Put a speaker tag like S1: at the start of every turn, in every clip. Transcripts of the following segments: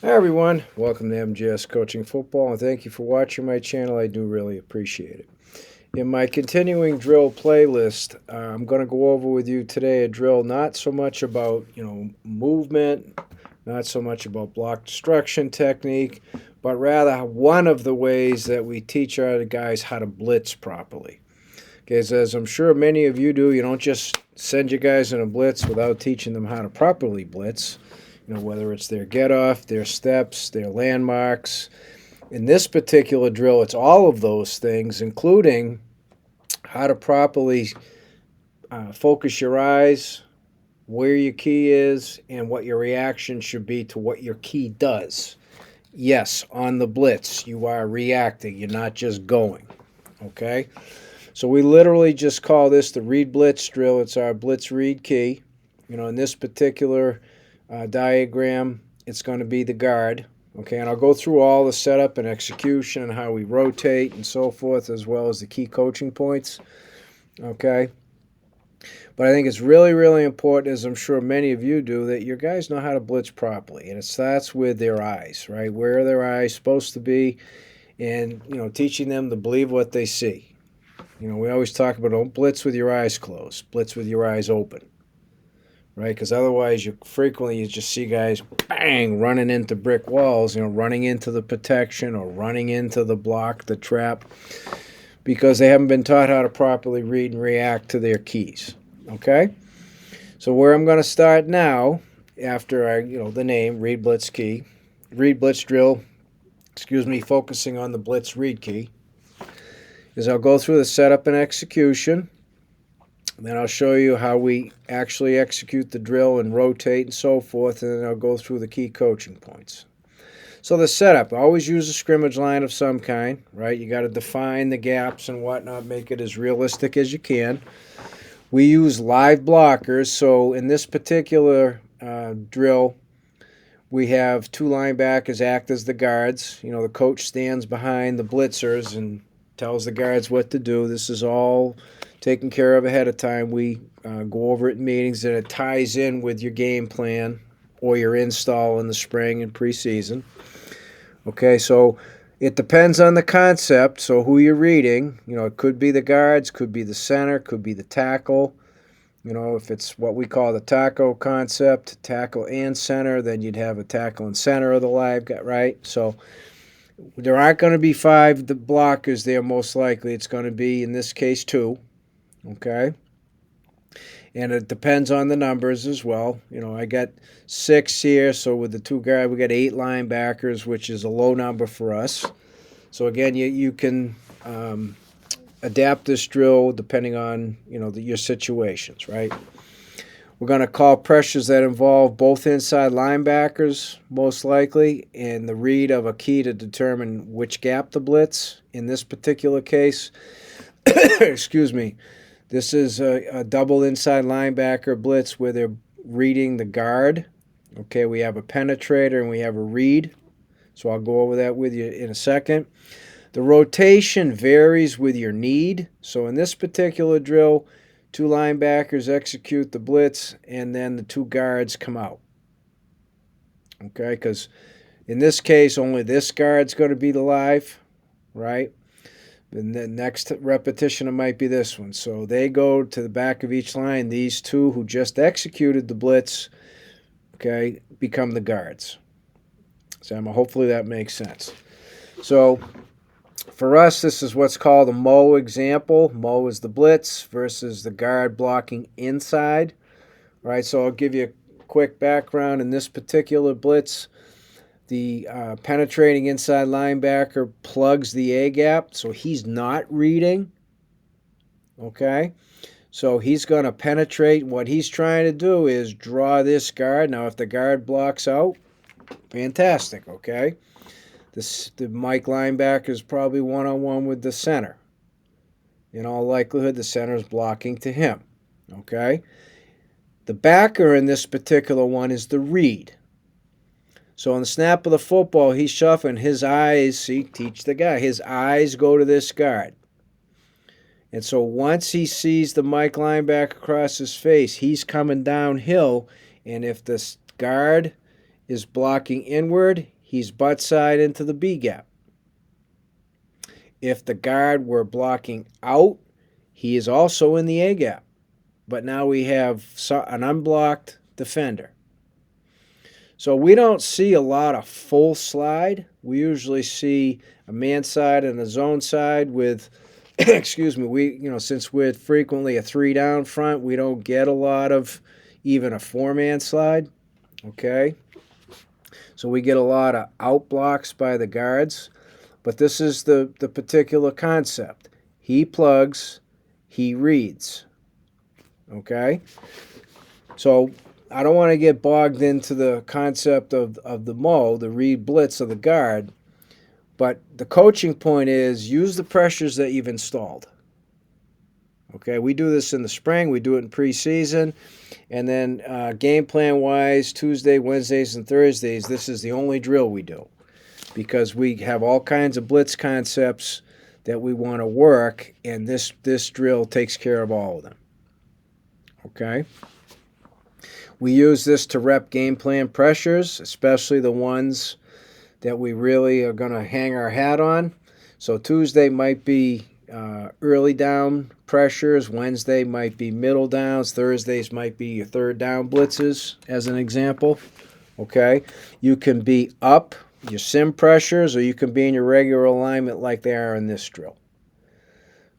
S1: Hi everyone, welcome to MGS Coaching Football, and thank you for watching my channel. I do really appreciate it. In my continuing drill playlist, I'm going to go over with you today a drill not so much about movement, not so much about block destruction technique, but rather one of the ways that we teach our guys how to blitz properly. Okay, so as I'm sure many of you do, you don't just send your guys in a blitz without teaching them how to properly blitz. Whether it's their get off, their steps, their landmarks. In this particular drill, it's all of those things, including how to properly focus your eyes, where your key is, and what your reaction should be to what your key does. Yes, on the blitz, you are reacting, you're not just going. Okay? So we literally just call this the read blitz drill. It's our blitz read key. In this particular diagram, it's going to be the guard. Okay, and I'll go through all the setup and execution and how we rotate and so forth, as well as the key coaching points. Okay, but I think it's really, really important, as I'm sure many of you do, that your guys know how to blitz properly. And it starts with their eyes, right? Where are their eyes supposed to be? And, teaching them to believe what they see. We always talk about don't blitz with your eyes closed, blitz with your eyes open. Right? Because otherwise, you just see guys bang running into brick walls, running into the protection or running into the block, the trap, because they haven't been taught how to properly read and react to their keys. Okay, so where I'm going to start now, after the name read blitz key, read blitz drill, focusing on the blitz read key, is I'll go through the setup and execution. Then I'll show you how we actually execute the drill and rotate and so forth, and then I'll go through the key coaching points. So the setup, always use a scrimmage line of some kind, right? You got to define the gaps and whatnot, make it as realistic as you can. We use live blockers, so in this particular drill, we have two linebackers act as the guards. The coach stands behind the blitzers and tells the guards what to do. This is all taken care of ahead of time. We go over it in meetings, and it ties in with your game plan or your install in the spring and preseason. Okay, so it depends on the concept. So who you're reading, it could be the guards, could be the center, could be the tackle. If it's what we call the tackle concept, tackle and center, then you'd have a tackle and center of the live guy, right? So there aren't going to be five blockers there, most likely. It's going to be, in this case, two. Okay, and it depends on the numbers as well. I got 6 here, so with the two guys, we got 8 linebackers, which is a low number for us. So again, you can adapt this drill depending on your situations, right? We're going to call pressures that involve both inside linebackers, most likely, and the read of a key to determine which gap to blitz. In this particular case, excuse me, this is a double inside linebacker blitz where they're reading the guard. Okay, we have a penetrator and we have a read. So I'll go over that with you in a second. The rotation varies with your need. So in this particular drill, 2 linebackers execute the blitz and then the 2 guards come out. Okay, because in this case, only this guard's going to be the live, right? And the next repetition, it might be this one. So they go to the back of each line. These 2 who just executed the blitz, okay, become the guards. So hopefully that makes sense. So for us, this is what's called a Mo example. Mo is the blitz versus the guard blocking inside. All right, so I'll give you a quick background. In this particular blitz, the penetrating inside linebacker plugs the A gap, so he's not reading. Okay, so he's going to penetrate. What he's trying to do is draw this guard. Now, if the guard blocks out, fantastic. Okay, the Mike linebacker is probably one-on-one with the center. In all likelihood, the center is blocking to him. Okay, the backer in this particular one is the read. So on the snap of the football, he's shuffling. His eyes, see, teach the guy. His eyes go to this guard. And so once he sees the Mike linebacker across his face, he's coming downhill. And if this guard is blocking inward, he's butt side into the B gap. If the guard were blocking out, he is also in the A gap. But now we have an unblocked defender. So we don't see a lot of full slide. We usually see a man side and a zone side with, excuse me, since we're frequently a 3-down front, we don't get a lot of even a 4-man slide. Okay? So we get a lot of out blocks by the guards. But this is the particular concept. He plugs, he reads. Okay? So I don't want to get bogged into the concept of the MO, the read blitz of the guard, but the coaching point is use the pressures that you've installed. Okay, we do this in the spring, we do it in preseason, and then game plan-wise, Tuesday, Wednesdays, and Thursdays, this is the only drill we do because we have all kinds of blitz concepts that we want to work, and this drill takes care of all of them. Okay? We use this to rep game plan pressures, especially the ones that we really are going to hang our hat on. So Tuesday might be early down pressures, Wednesday might be middle downs, Thursdays might be your third down blitzes, as an example. Okay? You can be up your sim pressures, or you can be in your regular alignment like they are in this drill.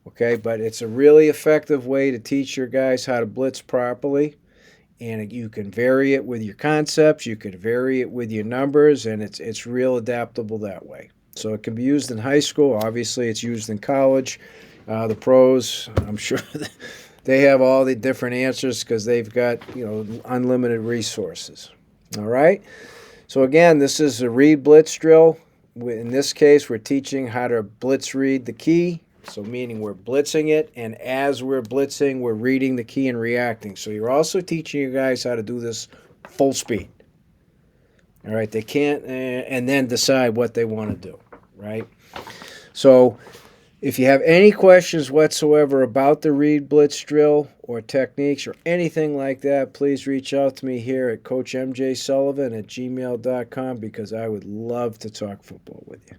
S1: Okay? But it's a really effective way to teach your guys how to blitz properly. And you can vary it with your concepts, you can vary it with your numbers, and it's real adaptable that way. So it can be used in high school. Obviously, it's used in college. The pros, I'm sure they have all the different answers because they've got unlimited resources. All right? So again, this is a read blitz drill. In this case, we're teaching how to blitz read the key. So meaning we're blitzing it, and as we're blitzing, we're reading the key and reacting. So you're also teaching you guys how to do this full speed. All right, they can't, and then decide what they want to do, right? So if you have any questions whatsoever about the read blitz drill or techniques or anything like that, please reach out to me here at CoachMJSullivan@gmail.com because I would love to talk football with you.